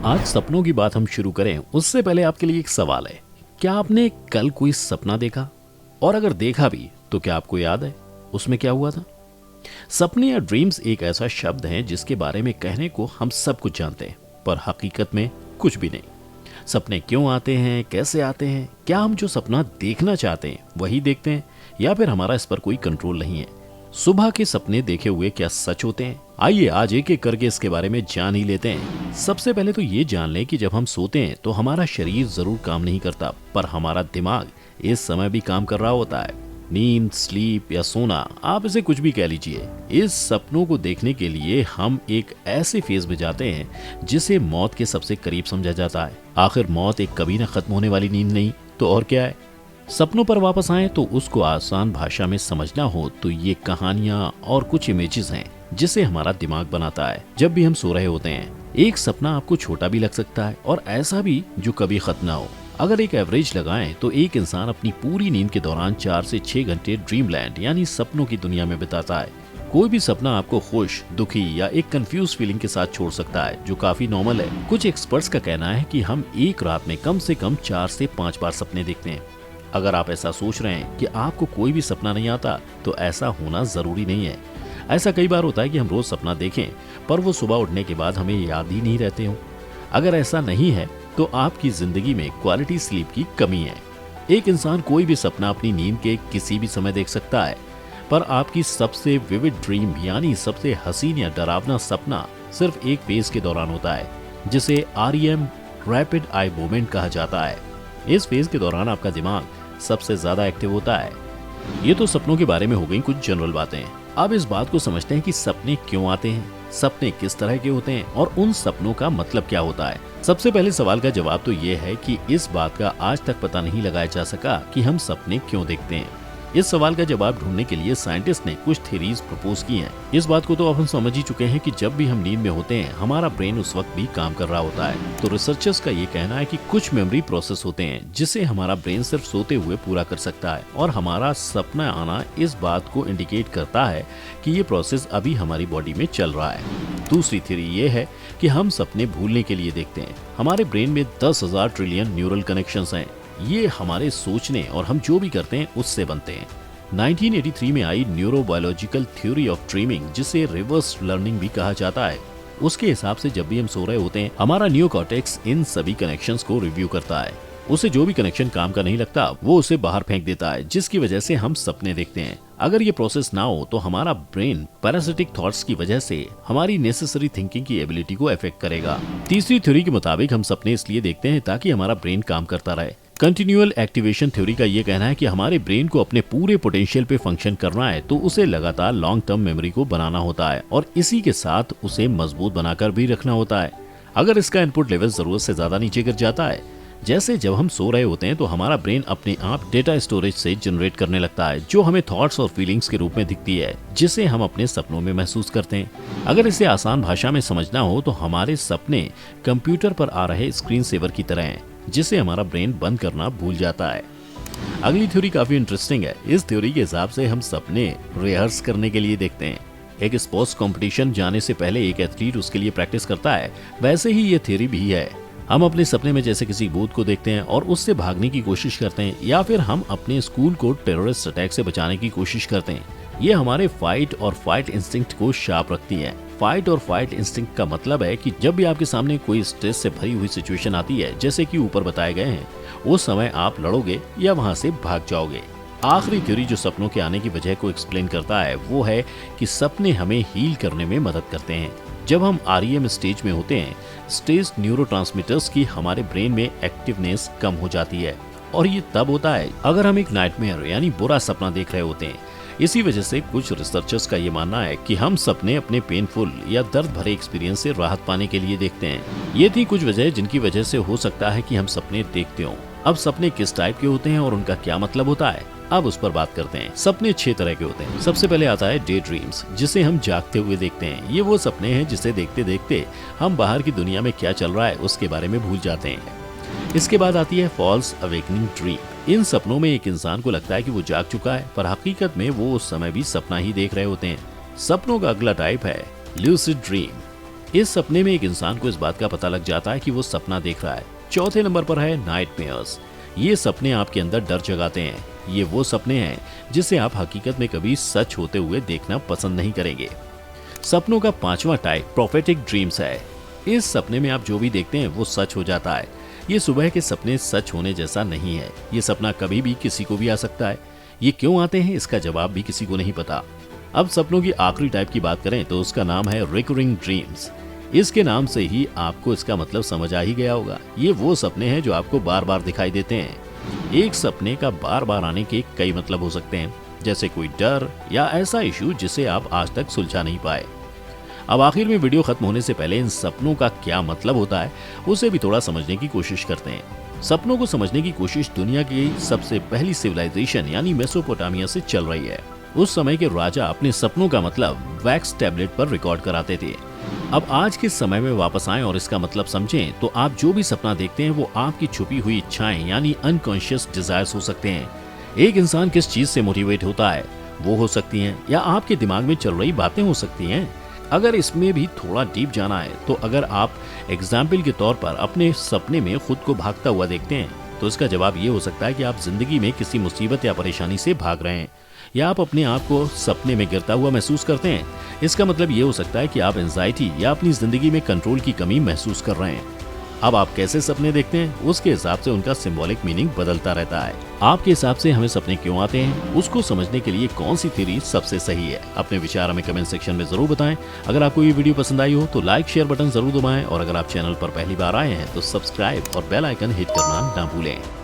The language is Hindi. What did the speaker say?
आज सपनों की बात हम शुरू करें उससे पहले आपके लिए एक सवाल है। क्या आपने कल कोई सपना देखा? और अगर देखा भी तो क्या आपको याद है उसमें क्या हुआ था? सपने या ड्रीम्स एक ऐसा शब्द है जिसके बारे में कहने को हम सब कुछ जानते हैं, पर हकीकत में कुछ भी नहीं। सपने क्यों आते हैं, कैसे आते हैं, क्या हम जो सपना देखना चाहते हैं वही देखते हैं या फिर हमारा इस पर कोई कंट्रोल नहीं है? सुबह के सपने देखे हुए क्या सच होते हैं? आइए आज एक एक करके इसके बारे में जान ही लेते हैं। सबसे पहले तो ये जान लें कि जब हम सोते हैं तो हमारा शरीर जरूर काम नहीं करता, पर हमारा दिमाग इस समय भी काम कर रहा होता है। नींद, स्लीप या सोना, आप इसे कुछ भी कह लीजिए, इस सपनों को देखने के लिए हम एक ऐसे फेज में जाते हैं जिसे मौत के सबसे करीब समझा जाता है। आखिर मौत एक कभी न खत्म होने वाली नींद नहीं तो और क्या है? सपनों पर वापस आए तो उसको आसान भाषा में समझना हो तो ये कहानियां और कुछ इमेजेस हैं जिसे हमारा दिमाग बनाता है जब भी हम सो रहे होते हैं। एक सपना आपको छोटा भी लग सकता है और ऐसा भी जो कभी खत्म ना हो। अगर एक एवरेज लगाएं तो एक इंसान अपनी पूरी नींद के दौरान 4 से 6 घंटे ड्रीमलैंड यानी सपनों की दुनिया में बिताता है। कोई भी सपना आपको खुश, दुखी या एक कंफ्यूज फीलिंग के साथ छोड़ सकता है, जो काफी नॉर्मल है। कुछ एक्सपर्ट्स का कहना है कि हम एक रात में कम से कम 4 से 5 बार सपने देखते हैं। अगर आप ऐसा सोच रहे हैं कि आपको कोई भी सपना नहीं आता तो ऐसा होना जरूरी नहीं है। ऐसा कई बार होता है कि हम रोज सपना देखें पर वो सुबह उठने के बाद हमें याद ही नहीं रहते हो। अगर ऐसा नहीं है तो आपकी जिंदगी में क्वालिटी स्लीप की कमी है। एक इंसान कोई भी सपना अपनी नींद के किसी भी समय देख सकता है, पर आपकी सबसे विविड ड्रीम यानी सबसे हसीन या डरावना सपना सिर्फ एक फेज के दौरान होता है, जिसे REM रैपिड आई मूवमेंट कहा जाता है। इस फेज के दौरान आपका दिमाग सबसे ज्यादा एक्टिव होता है। ये तो सपनों के बारे में हो गई कुछ जनरल बातें। अब इस बात को समझते हैं कि सपने क्यों आते हैं, सपने किस तरह के होते हैं और उन सपनों का मतलब क्या होता है। सबसे पहले सवाल का जवाब तो ये है कि इस बात का आज तक पता नहीं लगाया जा सका कि हम सपने क्यों देखते हैं। इस सवाल का जवाब ढूंढने के लिए साइंटिस्ट ने कुछ थ्योरीज प्रपोज की हैं। इस बात को तो अब हम समझ ही चुके हैं कि जब भी हम नींद में होते हैं हमारा ब्रेन उस वक्त भी काम कर रहा होता है। तो रिसर्चर्स का ये कहना है कि कुछ मेमोरी प्रोसेस होते हैं जिसे हमारा ब्रेन सिर्फ सोते हुए पूरा कर सकता है, और हमारा सपना आना इस बात को इंडिकेट करता है कि ये प्रोसेस अभी हमारी बॉडी में चल रहा है। दूसरी थ्योरी ये है कि हम सपने भूलने के लिए देखते हैं। हमारे ब्रेन में 10,000 ट्रिलियन न्यूरल कनेक्शंस हैं। ये हमारे सोचने और हम जो भी करते हैं उससे बनते हैं। 1983 में आई न्यूरोबायोलॉजिकल थ्योरी ऑफ ड्रीमिंग, जिसे रिवर्स लर्निंग भी कहा जाता है, उसके हिसाब से जब भी हम सो रहे होते हैं हमारा नियोकॉर्टेक्स इन सभी कनेक्शंस को रिव्यू करता है। उसे जो भी कनेक्शन काम का नहीं लगता वो उसे बाहर फेंक देता है, जिसकी वजह से हम सपने देखते हैं। अगर ये प्रोसेस ना हो तो हमारा ब्रेन पैरासिटिक थॉट्स की वजह से हमारी नेसेसरी थिंकिंग की एबिलिटी को अफेक्ट करेगा। तीसरी थ्योरी के मुताबिक हम सपने इसलिए देखते हैं ताकि हमारा ब्रेन काम करता रहे। कंटिन्यूअल एक्टिवेशन थ्योरी का ये कहना है कि हमारे ब्रेन को अपने पूरे पोटेंशियल पे फंक्शन करना है तो उसे लगातार लॉन्ग टर्म मेमोरी को बनाना होता है और इसी के साथ उसे मजबूत बनाकर भी रखना होता है। अगर इसका इनपुट लेवल जरूरत से ज्यादा नीचे गिर जाता है, जैसे जब हम सो रहे होते हैं, तो हमारा ब्रेन अपने आप डेटा स्टोरेज से जनरेट करने लगता है जो हमें थॉट्स और फीलिंग्स के रूप में दिखती है, जिसे हम अपने सपनों में महसूस करते हैं। अगर इसे आसान भाषा में समझना हो तो हमारे सपने कंप्यूटर पर आ रहे स्क्रीन सेवर की तरह हैं, जिसे हमारा ब्रेन बंद करना भूल जाता है। अगली थ्योरी काफी इंटरेस्टिंग है। इस थ्योरी के हिसाब से हम सपने रिहर्स करने के लिए देखते हैं। एक स्पोर्ट्स कंपटीशन जाने से पहले एक एथलीट उसके लिए प्रैक्टिस करता है, वैसे ही ये थ्योरी भी है। हम अपने सपने में जैसे किसी भूत को देखते हैं और उससे भागने की कोशिश करते हैं, या फिर हम अपने स्कूल को टेररिस्ट अटैक से बचाने की कोशिश करते हैं। ये हमारे फाइट और फाइट इंस्टिंक्ट को शार्प रखती है। फाइट और फाइट इंस्टिंक्ट का मतलब है कि जब भी आपके सामने कोई स्ट्रेस से भरी हुई सिचुएशन आती है, जैसे कि ऊपर बताए गए हैं, उस समय आप लड़ोगे या वहां से भाग जाओगे। आखिरी थ्योरी जो सपनों के आने की वजह को एक्सप्लेन करता है वो है कि सपने हमें हील करने में मदद करते हैं। जब हम REM स्टेज में होते हैं, स्ट्रेस न्यूरोट्रांसमीटर्स की हमारे ब्रेन में एक्टिवनेस कम हो जाती है, और ये तब होता है अगर हम एक नाइटमेयर यानी बुरा सपना देख रहे होते हैं। इसी वजह से कुछ रिसर्चर्स का ये मानना है कि हम सपने अपने पेनफुल या दर्द भरे एक्सपीरियंस से राहत पाने के लिए देखते हैं। ये थी कुछ वजह जिनकी वजह से हो सकता है कि हम सपने देखते हों। अब सपने किस टाइप के होते हैं और उनका क्या मतलब होता है, अब उस पर बात करते हैं। सपने 6 तरह के होते हैं। सबसे पहले आता है डे ड्रीम्स, जिसे हम जागते हुए देखते हैं। ये वो सपने हैं जिसे देखते देखते हम बाहर की दुनिया में क्या चल रहा है उसके बारे में भूल जाते हैं। इसके बाद आती है फॉल्स अवेकनिंग ड्रीम। इन सपनों में एक इंसान को लगता है कि वो जाग चुका है, पर हकीकत में वो उस समय भी सपना ही देख रहे होते हैं। सपनों का अगला टाइप है लूसिड ड्रीम। इस सपने में एक इंसान को इस बात का पता लग जाता है कि वो सपना देख रहा है। चौथे नंबर पर है नाइटमेयर्स। ये सपने आपके अंदर डर जगाते हैं। ये वो सपने हैं जिसे आप हकीकत में कभी सच होते हुए देखना पसंद नहीं करेंगे। सपनों का पांचवा टाइप प्रोफेटिक ड्रीम्स है। इस सपने में आप जो भी देखते हैं वो सच हो जाता है। ये सुबह के सपने सच होने जैसा नहीं है। ये सपना कभी भी किसी को भी आ सकता है। ये क्यों आते हैं इसका जवाब भी किसी को नहीं पता। अब सपनों की आखिरी टाइप की बात करें तो उसका नाम है रिकरिंग ड्रीम्स। इसके नाम से ही आपको इसका मतलब समझ आ ही गया होगा। ये वो सपने हैं जो आपको बार बार दिखाई देते हैं। एक सपने का बार बार आने के कई मतलब हो सकते हैं, जैसे कोई डर या ऐसा इशू जिसे आप आज तक सुलझा नहीं पाए। अब आखिर में वीडियो खत्म होने से पहले इन सपनों का क्या मतलब होता है उसे भी थोड़ा समझने की कोशिश करते हैं। सपनों को समझने की कोशिश दुनिया की सबसे पहली सिविलाइजेशन यानी मेसोपोटामिया से चल रही है। उस समय के राजा अपने सपनों का मतलब वैक्स टैबलेट पर रिकॉर्ड कराते थे। अब आज के समय में वापस आएं और इसका मतलब समझें तो आप जो भी सपना देखते हैं वो आपकी छुपी हुई इच्छाएं यानी अनकॉन्शियस डिजायर्स हो सकते हैं। एक इंसान किस चीज से मोटिवेट होता है वो हो सकती हैं, या आपके दिमाग में चल रही बातें हो सकती हैं। अगर इसमें भी थोड़ा डीप जाना है तो अगर आप एग्जाम्पल के तौर पर अपने सपने में खुद को भागता हुआ देखते हैं तो इसका जवाब ये हो सकता है कि आप जिंदगी में किसी मुसीबत या परेशानी से भाग रहे हैं, या आप अपने आप को सपने में गिरता हुआ महसूस करते हैं। इसका मतलब ये हो सकता है कि आप एंजाइटी या अपनी जिंदगी में कंट्रोल की कमी महसूस कर रहे हैं। अब आप कैसे सपने देखते हैं उसके हिसाब से उनका सिंबॉलिक मीनिंग बदलता रहता है। आपके हिसाब से हमें सपने क्यों आते हैं उसको समझने के लिए कौन सी थ्योरी सबसे सही है, अपने विचार हमें कमेंट सेक्शन में जरूर बताएं। अगर आपको ये वीडियो पसंद आई हो तो लाइक शेयर बटन जरूर दबाएं, और अगर आप चैनल पर पहली बार आए हैं तो सब्सक्राइब और बेल आइकन हिट करना ना भूलें।